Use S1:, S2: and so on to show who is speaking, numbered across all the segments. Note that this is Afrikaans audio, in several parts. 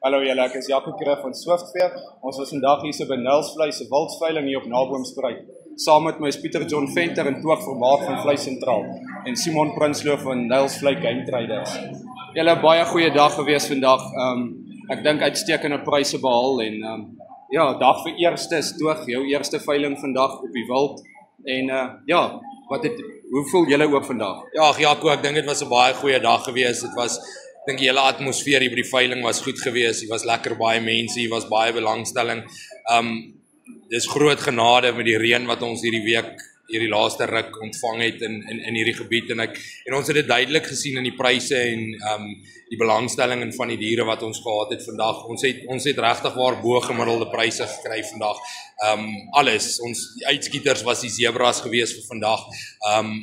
S1: Hallo julle, ek is Jaco Kreef van Swiftveer. Ons was vandag hier so by Nelsvleis, 'n wildsveiling hier op Naboomspruit. Saam met my is Pieter John Venter en Toog Vermaak van Vleis Sentraal en Simon Prinsloo van Nelsvlei Game Traders. Julle baie goeie dag gewees vandag. Ek dink uitstekende pryse behaal en ja, dag vir eerste is Toog, jou eerste veiling vandag op die wild. En ja, hoe voel julle ook vandag?
S2: Ja, Jaco, ek dink dit was 'n baie goeie dag gewees. Dit was dink die hele atmosfeer hier by die veiling was goed geweest. Hier was lekker baie mense, hier was baie belangstelling. Dis groot genade met die reën wat ons hierdie laaste ruk ontvang het in hierdie gebied en ons het dit duidelik gesien in die pryse en die belangstelling en van die diere wat ons gehad het vandag. Ons het regtig waar bo gemiddelde pryse gekry vandag. Alles, die uitskieters was die zebras geweest vir vandag.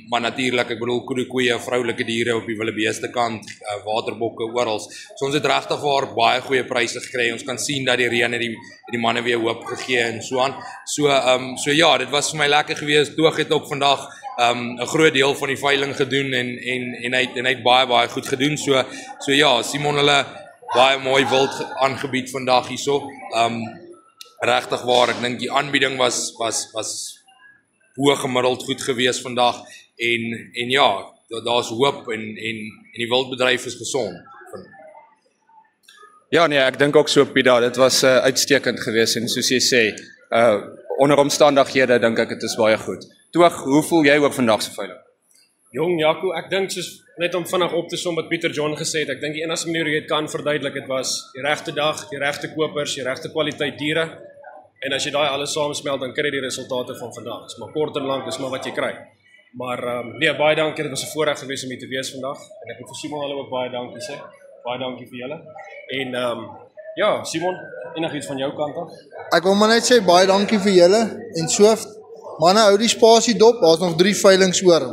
S2: Maar natuurlik, ek bedoel koeie, vroulike diere op die wildebeeste kant, waterbokke oral. So ons het regtig waar baie goeie pryse gekry. Ons kan sien dat die reën het die manne weer hoop gegee en so aan. So ja, dit was vir my lekker geweest. Toog het ook vandag 'n groot deel van die veiling gedoen en hy het baie goed gedoen. So ja, Simon hulle baie mooi wild aangebied vandag hierso. Regtig waar, ek dink die aanbieding was bo gemiddeld goed geweest vandag en ja, daar's hoop en die wildbedryf is gesond.
S1: Ja nee, ek dink ook so Pieter, dit was uitstekend geweest en soos jy sê, onder omstandighede dink ek dit is baie goed. Toog, hoe voel jy ook vandag se veiling?
S3: Jong Jaco, ek dink soos net om vinnig op te som wat Pieter John gesê het, ek dink die enigste manier hoe jy dit kan verduidelik, dit was die regte dag, die regte kopers, die regte kwaliteit diere. En as jy daai alles saamsmelt, dan kry jy die resultate van vandag. Dit is maar kort en lank, dis maar wat jy kry. Maar nee, baie dankie, dit was 'n voorreg geweest om hier te wees vandag. En ek wil vir Simon hulle ook baie dankie sê. Baie dankie vir julle. En ja, Simon, enigiets van jou kant af?
S4: Ek wil maar net sê baie dankie vir julle en Swift. Manne, hou die spasie dop, daar's nog 3 veilings oor.